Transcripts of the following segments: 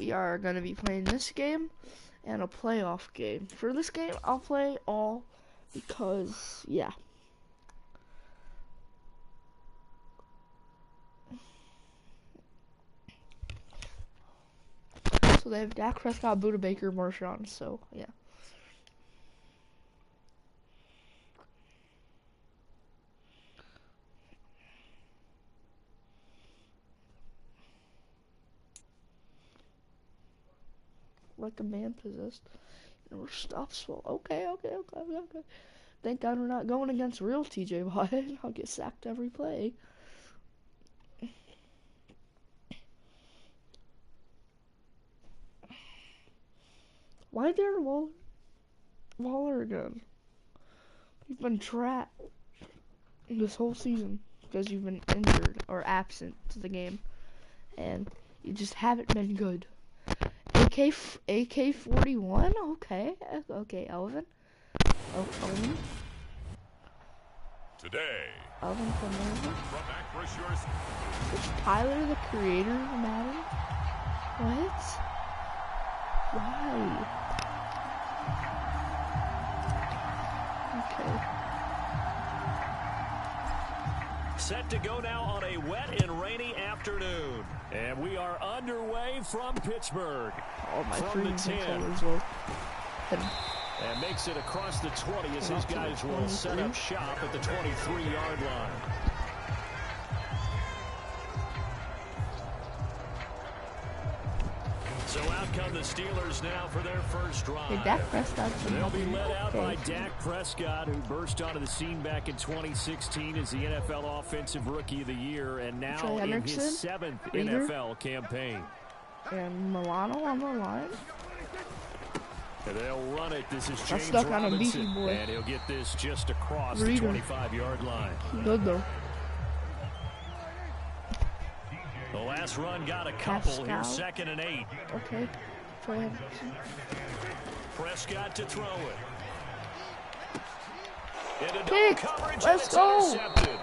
we are going to be playing this game and a playoff game. For this game, I'll play all because, yeah. So they have Dak Prescott, Buda Baker, Marshawn, so, yeah. Like a man possessed. Never stops. Well, okay. Thank God we're not going against real TJ Watt. I'll get sacked every play. Why dare Waller again? You've been trapped this whole season because you've been injured or absent to the game, and you just haven't been good. AK-41? Okay, Elvin. Oh, Elvin. Today. Elvin from Is Tyler the creator of Madden? What? Why? Okay. Set to go now on a wet and rainy afternoon. And we are underway from Pittsburgh. Oh, my from the 10. And makes it across the 20 as his guys will set up shop at the 23-yard line. So out come the Steelers now for their first drive. Hey, Dak Prescott. They'll be led out by Dak Prescott, who burst onto the scene back in 2016 as the NFL Offensive Rookie of the Year, and now in his 7th NFL campaign. And Milano on the line. And they'll run it. This is James Robinson, and he'll get this just across the 25-yard line. Good though. The last run got a couple. Here's 2nd and 8. Okay. Try it. Prescott to throw it. Into Pick. coverage. Let's go. Intercepted.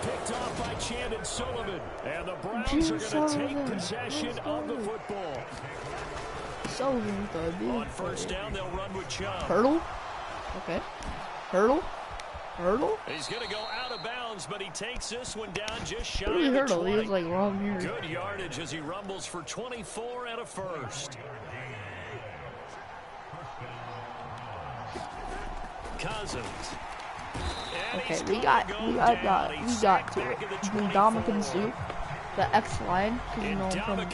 Picked off by Chandon Sullivan. And the Browns are going to take possession of the football. Sullivan, on first down, they'll run with Chubb. Hurdle. Okay. Hurdle. He's going to go out of bounds, but he takes this one down just shy of the 20. He was like long here. Good yardage as he rumbles for 24 and a first. Cousins. And okay, we got to it. Dominican Sue, the X line, because you know from the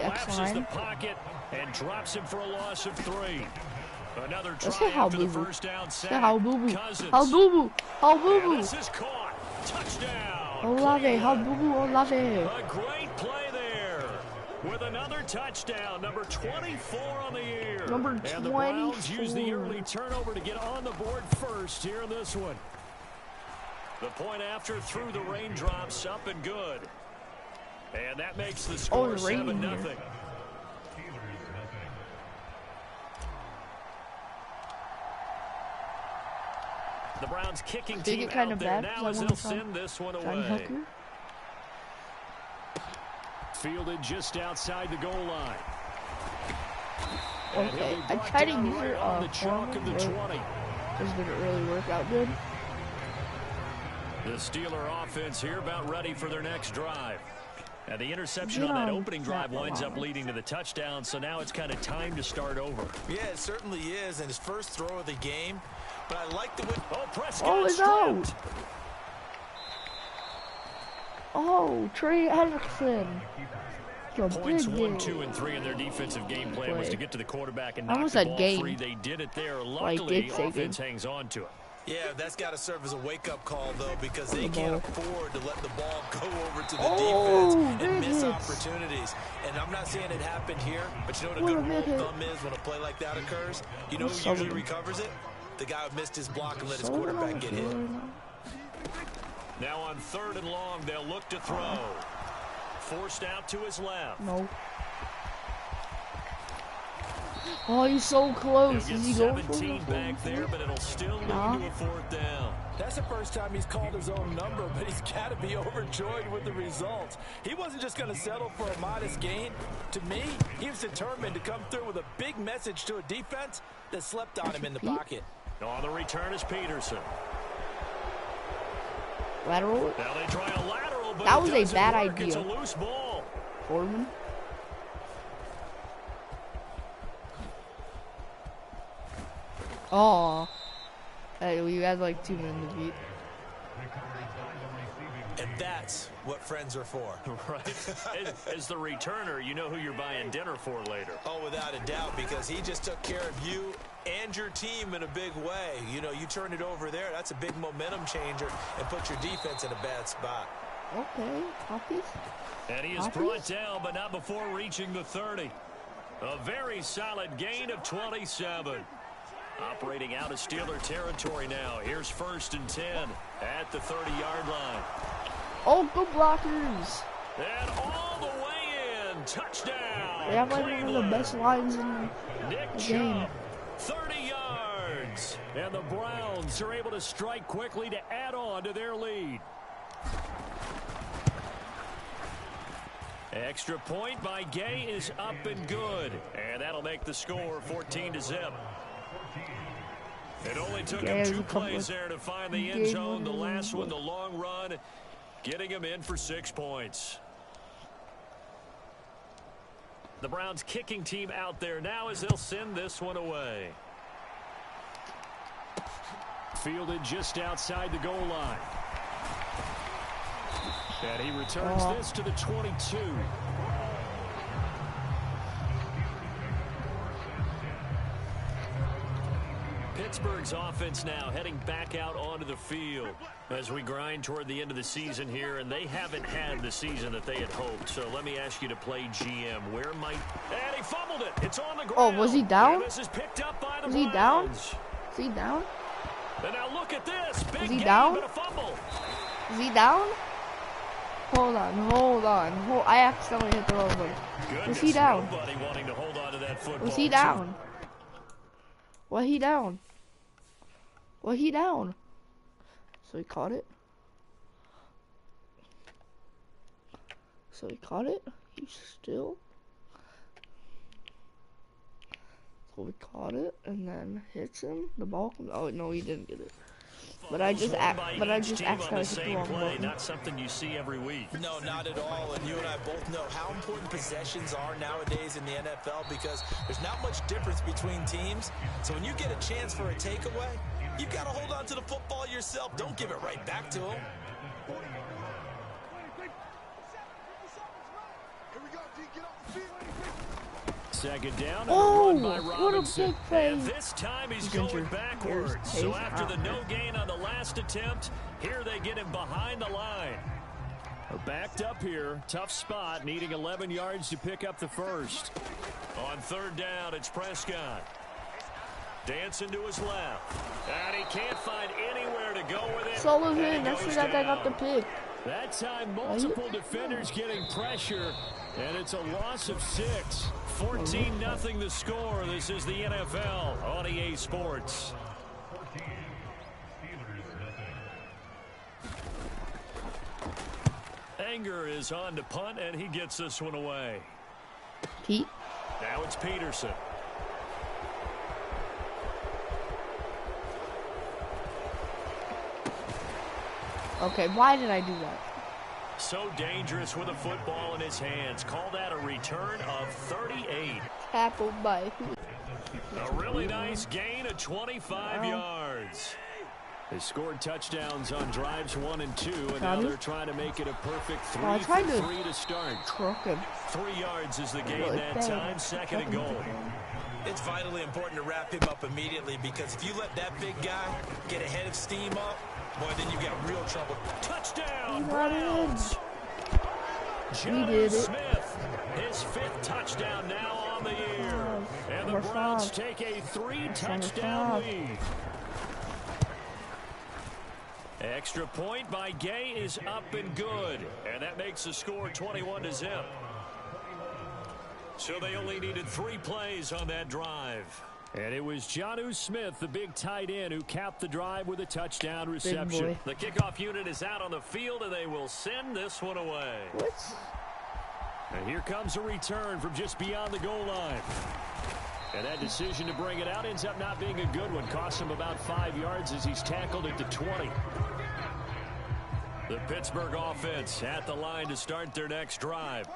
X line. The pocket and drops him for a loss of 3. Another try after the first down sack. How boo-boo. This is caught. Touchdown. Olave, how boo-boo, Olave. A great play there with another touchdown. Number 24 on the year. Number 24. And the Browns use the early turnover to get on the board first here in this one. The point after through the raindrops, up and good. And that makes the score 7-0. The Browns kicking team out there now as they'll send this one away. Fielded just outside the goal line. Okay, I tried to use it on the chalk of the 20. This didn't really work out good. The Steeler offense here about ready for their next drive. And the interception on that opening drive winds up leading to the touchdown, so now it's kind of time to start over. Yeah, it certainly is, and his first throw of the game. But I like the way... Oh, Prescott it's out. Oh, Trey Hendrickson. Points 1, 2, and 3 in their defensive game plan was to get to the quarterback and knock the ball free. They did it there. Luckily, offense hangs on to it. Yeah, that's got to serve as a wake-up call, though, because they can't afford to let the ball go over to the defense and miss opportunities. And I'm not saying it happened here, but you know what a good rule of thumb is when a play like that occurs? You know who usually recovers it? The guy who missed his block and let his quarterback get hit. Now on 3rd and long, they'll look to throw. Forced out to his left. No. Oh, he's so close. Is he going for 17 back there, but it'll still lead to a 4th down. That's the first time he's called his own number, but he's got to be overjoyed with the results. He wasn't just going to settle for a modest gain. To me, he was determined to come through with a big message to a defense that slept on him in the pocket. On the return is Peterson. Lateral. Now they try a lateral, but that was a bad work. idea. It's a loose ball. Foreman. Oh. Hey, you had like 2 minutes to beat. And that's what friends are for. Right. As the returner, you know who you're buying dinner for later. Oh, without a doubt, because he just took care of you and your team in a big way. You know, you turn it over there, that's a big momentum changer, and put your defense in a bad spot. Okay, copies. And he is brought down, but not before reaching the 30. A very solid gain of 27. Operating out of Steeler territory now. Here's 1st and 10 at the 30-yard line. Oh, good blockers. And all the way in. Touchdown. They have like one of the best lines in the game. 30 yards. And the Browns are able to strike quickly to add on to their lead. Extra point by Gay is up and good. And that'll make the score 14-0. It only took him 2 plays there to find the end zone. The last one, the long run, getting him in for 6 points. The Browns kicking team out there now as they'll send this one away. Fielded just outside the goal line. And he returns this to the 22. Pittsburgh's offense now heading back out onto the field as we grind toward the end of the season here, and they haven't had the season that they had hoped. So let me ask you to play GM. Where might... And he fumbled it. It's on the ground. Oh, was he down? And this is picked up by the Was he down? Is he down? And now look at this. Big is he game, down? but a fumble. Is he down? Hold on. I accidentally hit the wrong button. Was he down? Nobody wanting to hold on to that football. Was he down? Was he down? Was he down? So he caught it. He's still. So we caught it and then hits him. The ball comes. Oh no, he didn't get it. But I just accidentally hit the wrong button. Not something you see every week. No, not at all. And you and I both know how important possessions are nowadays in the NFL because there's not much difference between teams. So when you get a chance for a takeaway, you've got to hold on to the football yourself. Don't give it right back to him. Second down, and oh, a run by Robinson. What a big play. And this time he's going backwards. So after the no gain on the last attempt, here they get him behind the line. Backed up here, tough spot, needing 11 yards to pick up the first. On 3rd down, it's Prescott. Dancing to his left. And he can't find anywhere to go with it. Solo in. That's the guy that got the pick. That time, multiple defenders getting pressure, and it's a loss of 6. 14-0 the score. This is the NFL on EA Sports. Anger is on to punt, and he gets this one away. Pete. Now it's Peterson. Okay, why did I do that? So dangerous with a football in his hands. Call that a return of 38. Tackled by who? A really nice gain of 25 yards. They scored touchdowns on drives 1 and 2, and now they're trying to make it a perfect 3 for 3 to start. 3 yards is the gain that time, 2nd and goal. It's vitally important to wrap him up immediately because if you let that big guy get a head of steam up, boy, then you got real trouble. Touchdown, Browns! Jonathan Smith, his 5th touchdown now on the year. And the Browns take a 3-touchdown lead. Extra point by Gay is up and good. And that makes the score 21-0. So they only needed 3 plays on that drive. And it was Jonnu Smith, the big tight end, who capped the drive with a touchdown reception. The kickoff unit is out on the field, and they will send this one away. What? And here comes a return from just beyond the goal line. And that decision to bring it out ends up not being a good one. Cost him about 5 yards as he's tackled at the 20. The Pittsburgh offense at the line to start their next drive.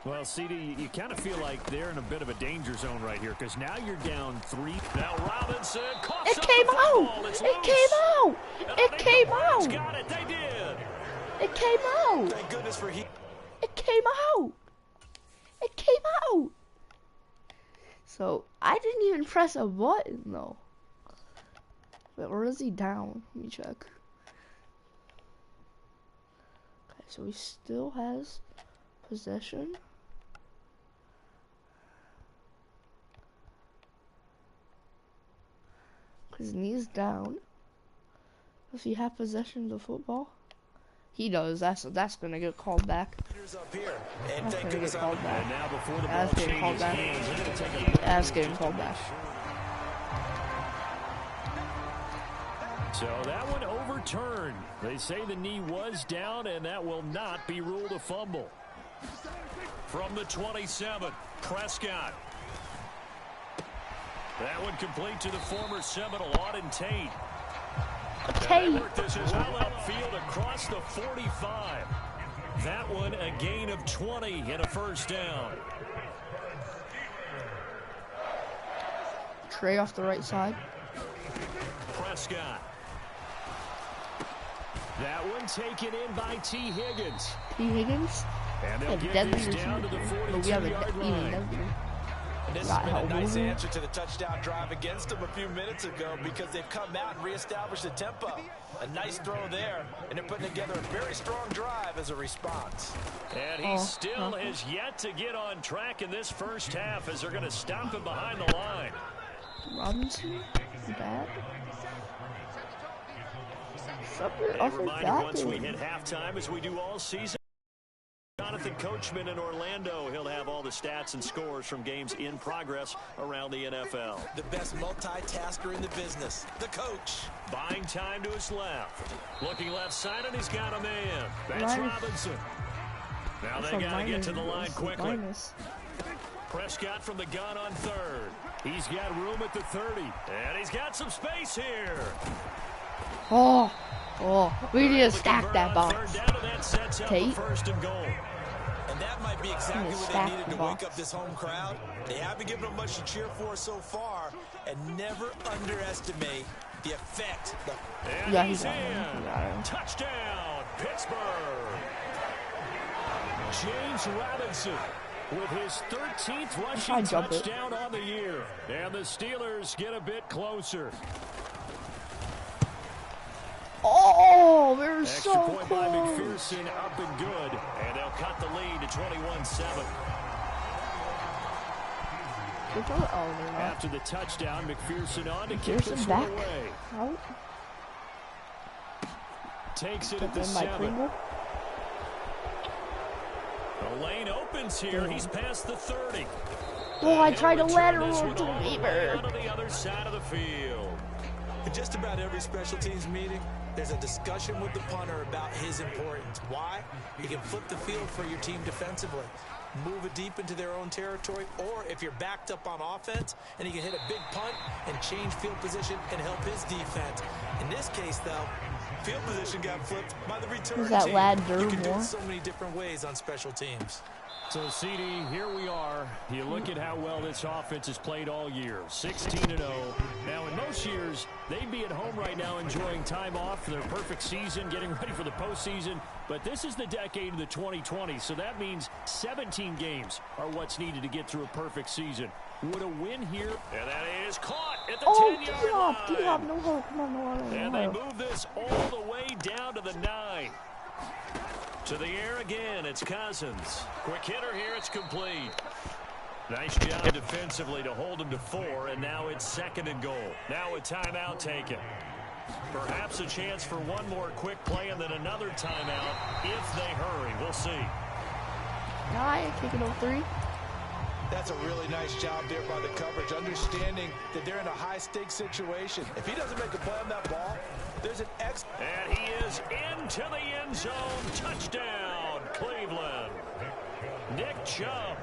Well, CD, you kind of feel like they're in a bit of a danger zone right here because now you're down 3. Now Robinson coughs up the football. It came out. It came out. Got it. They did. It came out. Thank goodness for he. It came out. It came out. So I didn't even press a button though. But where is he down? Let me check. Okay, so he still has possession. His knee's down. Does he have possession of the football? He does. That's gonna get called back. Up here. And That's gonna get called back. And now before the That's ball getting called back. changes, That's getting called back. So that one overturned. They say the knee was down, and that will not be ruled a fumble. From the 27, Prescott. That one complete to the former Seminole, Auden Tate. Tate. This is well outfield across the 45. That one a gain of 20 and a first down. Trey off the right side. Prescott. That one taken in by T. Higgins. T. Higgins. And they'll get Deadly this down to the receiver. But we have 42-yard even line. deadlier. And this has been a nice answer to the touchdown drive against them a few minutes ago because they've come out and reestablished the tempo. A nice throw there, and they're putting together a very strong drive as a response. And he still has yet to get on track in this first half as they're going to stop him behind the line. Robinson? Bad? A reminder, once we hit halftime, as we do all season, Jonathan Coachman in Orlando. He'll have all the stats and scores from games in progress around the NFL. The best multitasker in the business, the coach. Buying time to his left. Looking left side, and he's got a man. That's Robinson. Now they got to get to the line quickly. Prescott from the gun on third. He's got room at the 30. And he's got some space here. We need to stack that box. Tate. First and goal. And that might be exactly what they needed to wake up this home crowd. They haven't given them much to cheer for so far, and never underestimate the effect. And he's in. Touchdown, Pittsburgh. James Robinson with his 13th rushing touchdown on the year. And the Steelers get a bit closer. Oh, they're Extra so point close. by McPherson, up and good. And they'll cut the lead to 21-7. After the touchdown, McPherson on to kick this one away. Out. Takes it at the 7. The lane opens here. He's past the 30. Oh, I tried to lateral to Weaver. On the other side of the field. In just about every special teams meeting, there's a discussion with the punter about his importance. Why? He can flip the field for your team defensively, move it deep into their own territory, or if you're backed up on offense, and he can hit a big punt and change field position and help his defense. In this case, though, field position got flipped by the return team. That lad You can do Durmore? it so many different ways on special teams. So, CD, here we are. You look at how well this offense has played all year, 16-0. Now, in most years, they'd be at home right now enjoying time off for their perfect season, getting ready for the postseason. But this is the decade of the 2020s, so that means 17 games are what's needed to get through a perfect season. Would a win here? And that is caught at the 10-yard line. D-Hop, no hope. Come on, no hope. And they move this all the way down to the 9. To the air again, it's Cousins. Quick hitter here, it's complete. Nice job defensively to hold him to 4, and now it's 2nd and goal. Now a timeout taken. Perhaps a chance for one more quick play and then another timeout if they hurry. We'll see. Nine, taking 03. That's a really nice job there by the coverage, understanding that they're in a high-stakes situation. If he doesn't make a play on that ball, there's an X. And he is into the end zone. Touchdown, Cleveland. Nick Chubb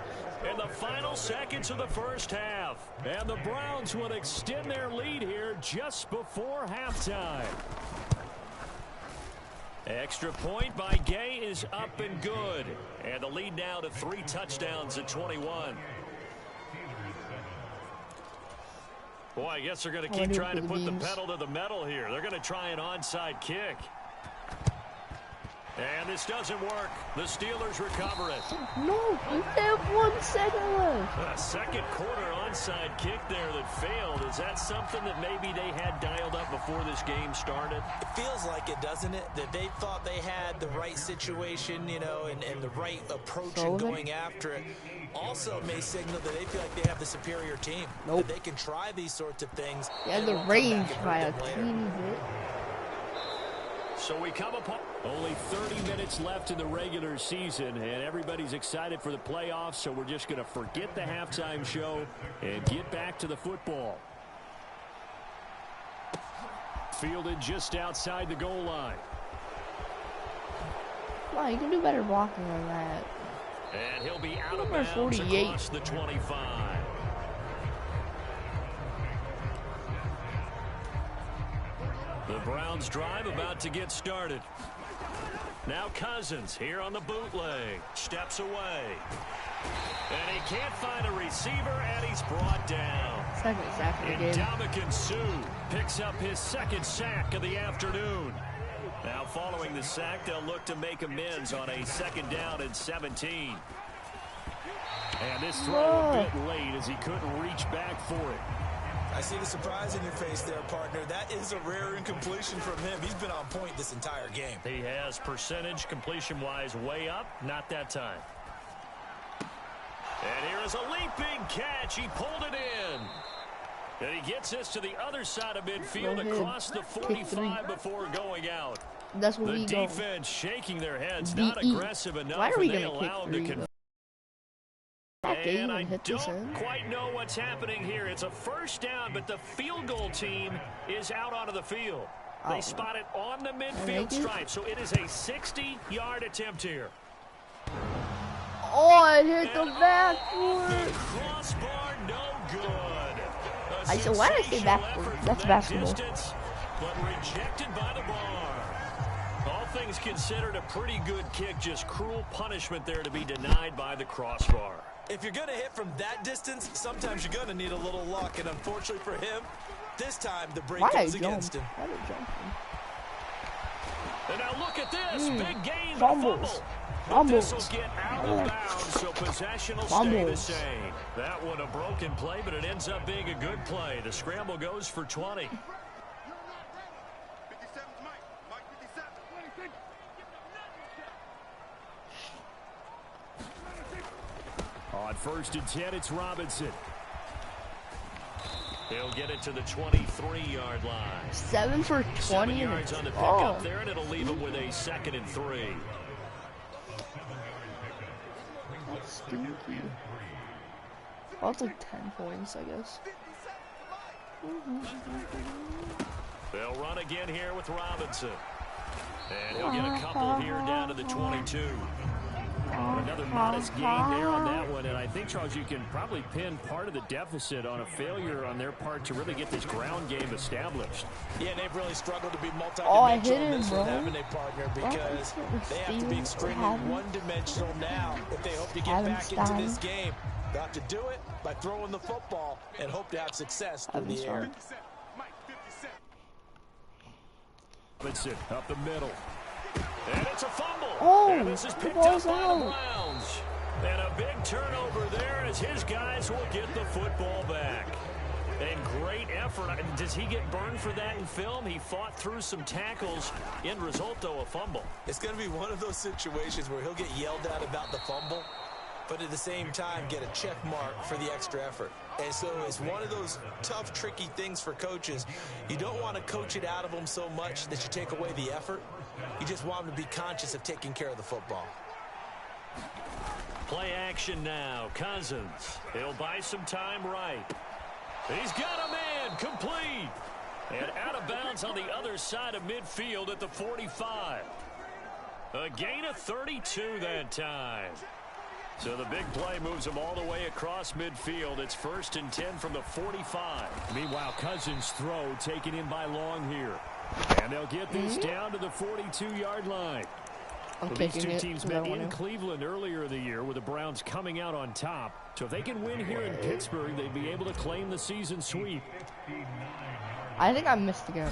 in the final seconds of the first half. And the Browns would extend their lead here just before halftime. Extra point by Gay is up and good. And the lead now to 3 touchdowns at 21. Boy, I guess they're going to keep trying to put the pedal to the metal here. They're going to try an onside kick. And this doesn't work. The Steelers recover it. No, they have 1 second left. A second quarter onside kick there that failed. Is that something that maybe they had dialed up before this game started? It feels like it, doesn't it? That they thought they had the right situation, you know, and the right approach in going after it. Also may signal that they feel like they have the superior team. Nope. That they can try these sorts of things. They have the range by a teeny bit. So we come upon only 30 minutes left in the regular season, and everybody's excited for the playoffs, so we're just going to forget the halftime show and get back to the football. Fielded just outside the goal line. Wow, you can do better blocking than that. And he'll be out of bounds 48. across the 25. The Browns drive about to get started. Now Cousins here on the bootleg. Steps away. And he can't find a receiver, and he's brought down. Second sack of the game. Ndamukong Suh picks up his second sack of the afternoon. Now following the sack, they'll look to make amends on a 2nd down and 17. And this throw a bit late as he couldn't reach back for it. I see the surprise in your face there, partner. That is a rare incompletion from him. He's been on point this entire game. He has percentage completion-wise way up. Not that time. And here is a leaping catch. He pulled it in. And he gets this to the other side of midfield across the 45 before going out. That's what the defense shaking their heads, not aggressive enough. Why are we going to kick 3? And I don't quite know what's happening here. It's a first down, but the field goal team is out onto the field. They spot it on the midfield stripe, so it is a 60-yard attempt here. Oh, it hit the backboard. The crossbar, no good. I said, why did I say backboard? That's basketball. Distance, but rejected by the bar. All things considered, a pretty good kick. Just cruel punishment there to be denied by the crossbar. If you're going to hit from that distance, sometimes you're going to need a little luck. And unfortunately for him, this time the break goes against him. And now look at this. Big gain. Fumbles. This will get out of bounds, so possession will stay the same. That one a broken play, but it ends up being a good play. The scramble goes for 20. On 1st and 10, it's Robinson. He'll get it to the 23-yard line. 7 for 20. 7 yards on the pickup there, and it'll leave him with a 2nd and 3. That's stinky. Oh, it's like 10 points, I guess. They'll run again here with Robinson. And he'll get a couple here down to the 22. Another modest gain there on that one, and I think, Charles, you can probably pin part of the deficit on a failure on their part to really get this ground game established. Yeah, they've really struggled to be multi-dimensional in this one, bro. haven't they, partner? Because they have to be extremely one-dimensional now if they hope to get back into this game. They'll have to do it by throwing the football and hope to have success through the air. Robinson up the middle. And it's a fumble. Oh, and this is picked up by the Browns. And a big turnover there as his guys will get the football back. And great effort. Does he get burned for that in film? He fought through some tackles. End result, though, a fumble. It's going to be one of those situations where he'll get yelled at about the fumble, but at the same time get a check mark for the extra effort. And so it's one of those tough, tricky things for coaches. You don't want to coach it out of them so much that you take away the effort. You just want them to be conscious of taking care of the football. Play action now. Cousins. He'll buy some time right. He's got a man. Complete. And out of bounds on the other side of midfield at the 45. A gain of 32 that time. So the big play moves him all the way across midfield. It's 1st and 10 from the 45. Meanwhile, Cousins' throw taken in by Long here. And they'll get this down to the 42-yard line. These two teams met in Cleveland earlier in the year with the Browns coming out on top. So if they can win here in Pittsburgh, they'd be able to claim the season sweep. I think I missed again.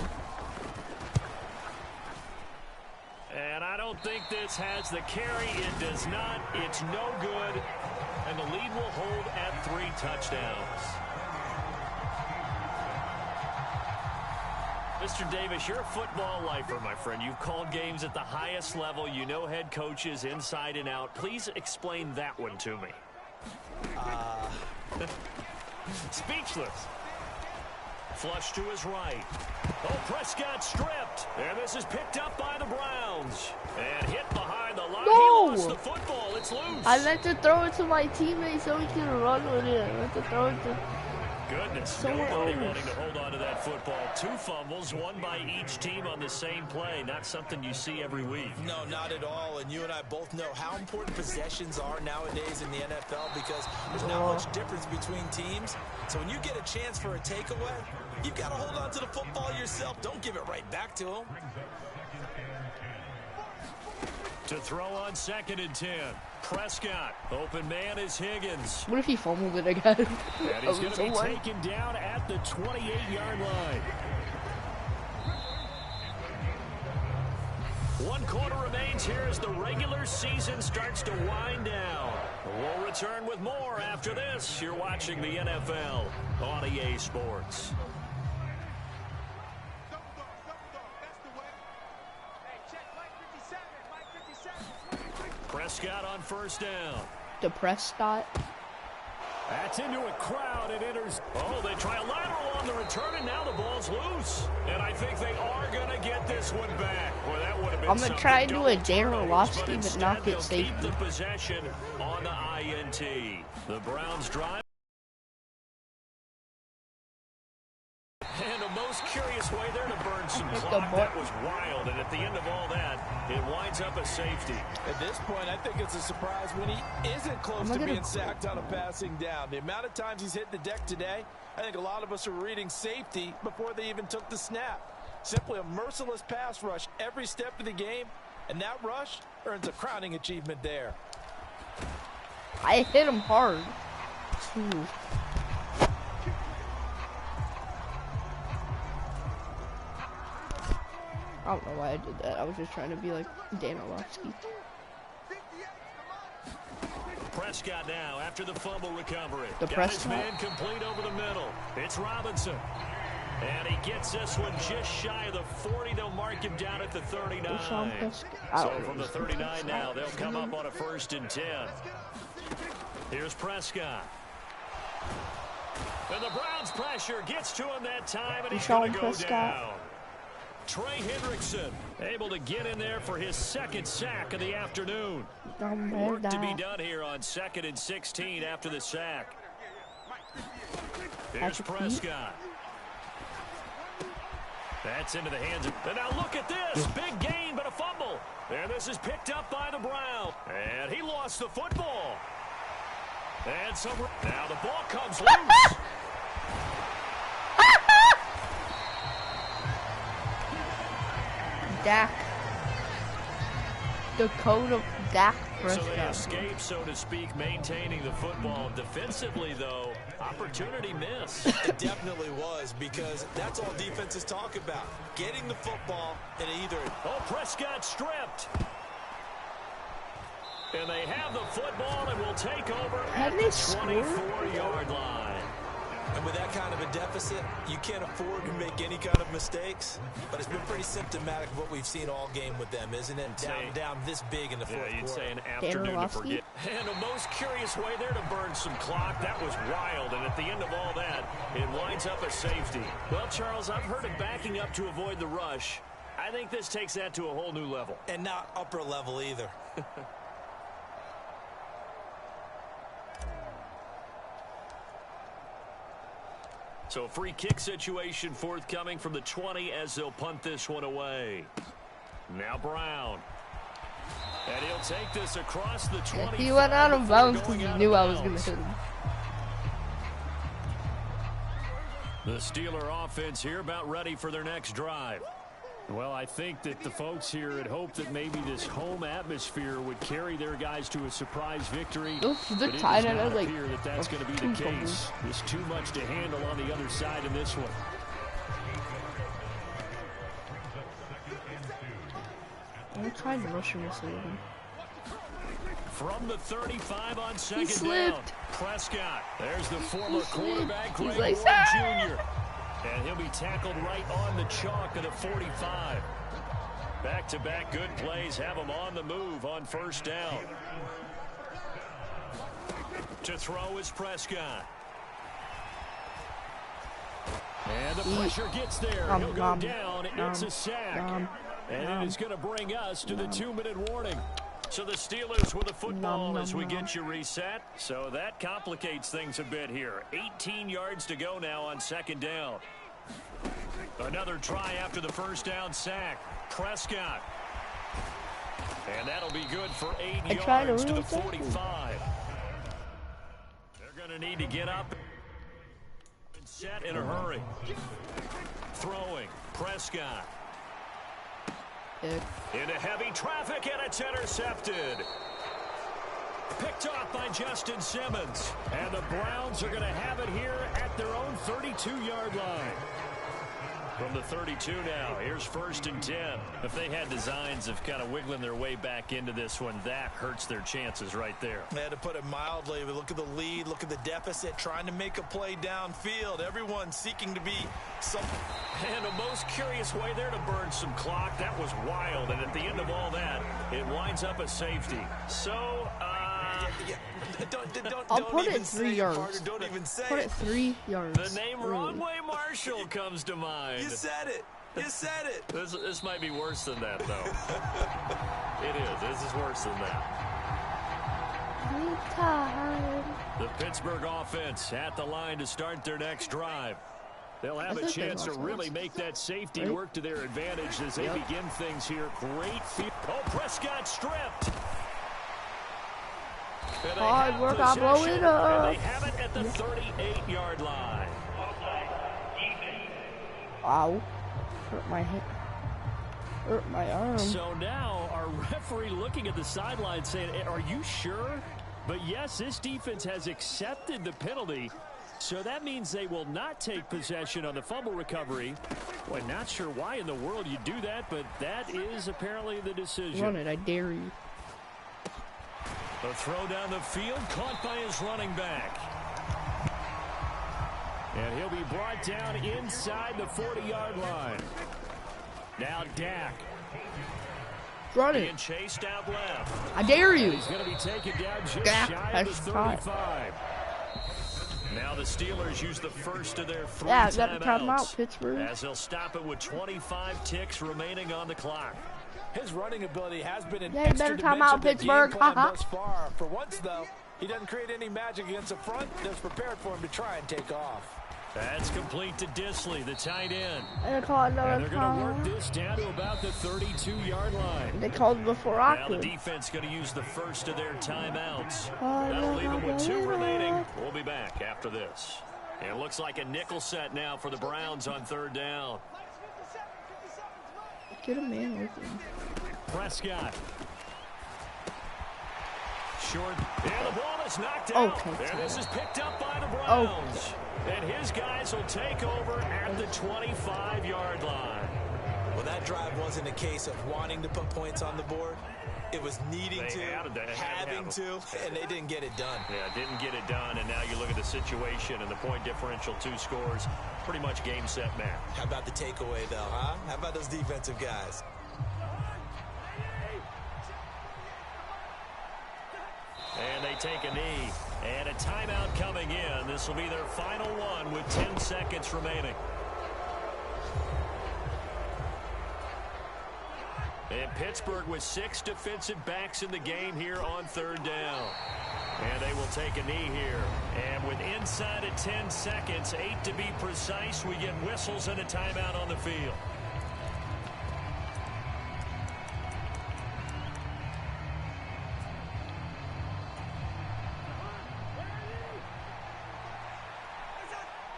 And I don't think this has the carry. It does not. It's no good. And the lead will hold at 3 touchdowns. Mr. Davis, you're a football lifer, my friend. You've called games at the highest level. You know head coaches inside and out. Please explain that one to me. Speechless. Flush to his right. Oh, Prescott stripped. And this is picked up by the Browns. And hit behind the line. No! He lost the football. It's loose. I meant to throw it to my teammate so he can run with it. I meant to throw it to... Goodness, nobody wanting to hold on to that football. 2 fumbles, 1 by each team on the same play. Not something you see every week. No, not at all. And you and I both know how important possessions are nowadays in the NFL because there's not much difference between teams. So when you get a chance for a takeaway, you've got to hold on to the football yourself. Don't give it right back to them. To throw on 2nd and 10. Prescott. Open man is Higgins. What if he fumbled it again? And he's going to be taken down at the 28-yard line. 1 quarter remains here as the regular season starts to wind down. We'll return with more after this. You're watching the NFL on EA Sports. Prescott on 1st down. The Prescott. That's into a crowd. It enters. Oh, they try a lateral on the return, and now the ball's loose. And I think they are going to get this one back. Well, that would have been I'm going to try and do a Dan Orlovsky, but not get safety. Keep the possession on the INT. The Browns drive. And a most curious way there to burn some clock. That was wild, and at the end of all that, it winds up a safety. At this point, I think it's a surprise when he isn't close to being sacked on a passing down. The amount of times he's hit the deck today, I think a lot of us are reading safety before they even took the snap. Simply a merciless pass rush every step of the game, and that rush earns a crowning achievement there. I hit him hard, too. I don't know why I did that. I was just trying to be like Dan Orlovsky. Prescott now after the fumble recovery. The Got his man complete over the middle. It's Robinson. And he gets this one just shy of the 40. They'll mark him down at the 39. So from the 39 now, they'll come up on a 1st and 10. Here's Prescott. And the Browns pressure gets to him that time, and he's going to go down. Trey Hendrickson able to get in there for his 2nd sack of the afternoon. Work to be done here on 2nd and 16 after the sack. Here's Prescott. That's into the hands of... And now look at this. Big gain, but a fumble. And this is picked up by the Browns. And he lost the football. And some... Now the ball comes loose. Dak. The code of Dak Prescott. So they escape, so to speak, maintaining the football. Defensively, though, opportunity miss. It definitely was, because that's all defenses talk about. Getting the football and either... Oh, Prescott stripped. And they have the football and will take over at the 24-yard line. And with that kind of a deficit, you can't afford to make any kind of mistakes. But it's been pretty symptomatic of what we've seen all game with them, isn't it? Down this big in the fourth quarter. You'd say an afternoon to forget. And a most curious way there to burn some clock. That was wild. And at the end of all that, it winds up a safety. Well, Charles, I've heard of backing up to avoid the rush. I think this takes that to a whole new level. And not upper level either. So a free kick situation forthcoming from the 20 as they'll punt this one away. Now Brown. And he'll take this across the 20. He went out of bounds because he knew I was going to hit him. The Steeler offense here about ready for their next drive. Well, I think that the folks here had hoped that maybe this home atmosphere would carry their guys to a surprise victory. The tight end is like that's going to be the case. There's too much to handle on the other side in this one. I'm trying to rush him this season. From the 35 on second down. Prescott. There's the former quarterback, Greg like, Ward Jr. And he'll be tackled right on the chalk of the 45. Back-to-back good plays have him on the move on first down. To throw is Prescott. And the pressure gets there. He'll go down. It's a sack. And it is going to bring us to the 2-minute warning. So the Steelers with the football as we get you reset. So that complicates things a bit here. 18 yards to go now on second down. Another try after the first down sack. Prescott. And that'll be good for 8 yards to the 45. They're going to need to get up and set in a hurry. Throwing. Prescott. Into heavy traffic, and it's intercepted. Picked off by Justin Simmons. And the Browns are going to have it here at their own 32-yard line. From the 32 now, here's 1st and 10. If they had designs of kind of wiggling their way back into this one, that hurts their chances right there. Yeah, to put it mildly, but look at the lead, look at the deficit, trying to make a play downfield. Everyone seeking to be some... And the most curious way there to burn some clock. That was wild, and at the end of all that, it winds up a safety. So, I'll put it 3 yards. Don't even say Put it 3 yards. The name Wrong Way Marshall comes to mind. You said it. You said it. This might be worse than that, though. It is. This is worse than that. I'm tired. The Pittsburgh offense at the line to start their next drive. They'll have a chance to really make that safety work to their advantage as they begin things here. Great field. Oh, Prescott stripped. Hard work, I'm blowing up. And they have it at the 38-yard line. Ow. Hurt my hip. Hurt my arm. So now our referee looking at the sideline saying, are you sure? But yes, this defense has accepted the penalty. So that means they will not take possession on the fumble recovery. Well, not sure why in the world you do that, but that is apparently the decision. Run it, I dare you. A throw down the field, caught by his running back. And he'll be brought down inside the 40-yard line. Now Dak. Run it. Being chased out left. I dare you. He's going to be taken down just Dak shy of the has 35. Now the Steelers use the first of their 3 got timeouts. the timeout, Pittsburgh. As they'll stop it with 25 ticks remaining on the clock. His running ability has been an Yeah, better time out, Pittsburgh. thus far. For once, though, he doesn't create any magic against the front that's prepared for him to try and take off. That's complete to Disley, the tight end. And they called And they're going to work this down to about the 32-yard line. They called before I Now could. the defense going to use the first of their timeouts. That'll leave them with 2 remaining. We'll be back after this. And it looks like a nickel set now for the Browns on 3rd down. Get a man open. Prescott. Short. And the ball is knocked out. Okay. And this is picked up by the Browns. And his guys will take over at the 25-yard line. Well, that drive wasn't a case of wanting to put points on the board. It was needing to, having to, and they didn't get it done. Yeah, didn't get it done, and now you look at the situation and the point differential, 2 scores, pretty much game, set, match. How about the takeaway, though, huh? How about those defensive guys? And they take a knee, and a timeout coming in. This will be their final one with 10 seconds remaining. And Pittsburgh with 6 defensive backs in the game here on 3rd down. And they will take a knee here. And with And inside of 10 seconds, 8 to be precise, we get whistles and a timeout on the field.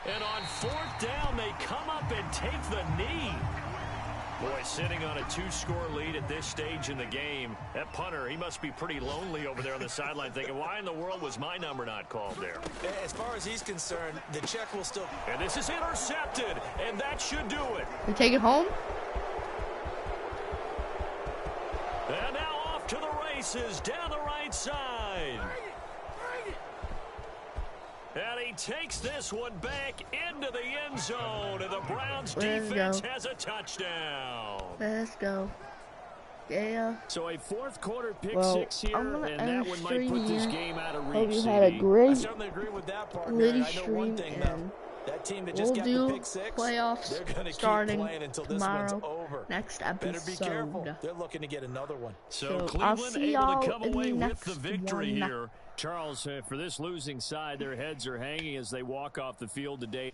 And on 4th down, they come up and take the knee. Boy, sitting on a 2-score lead at this stage in the game. That punter, he must be pretty lonely over there on the sideline thinking, why in the world was my number not called there? As far as he's concerned, the check will still... And this is intercepted, and that should do it. You take it home? And now off to the races down the right side. And he takes this one back into the end zone, and the Browns defense has a touchdown. Let's go. Yeah. So a 4th quarter pick 6 here, and that one might put this game out of reach. Hope you had a great, I certainly agree with that, partner. I know one thing, though. That team that just got the pick 6, playoffs they're going to keep playing until this one's over. Next episode. Better be careful. They're looking to get another one. So Cleveland able to come away with the victory here. Charles, for this losing side, their heads are hanging as they walk off the field today.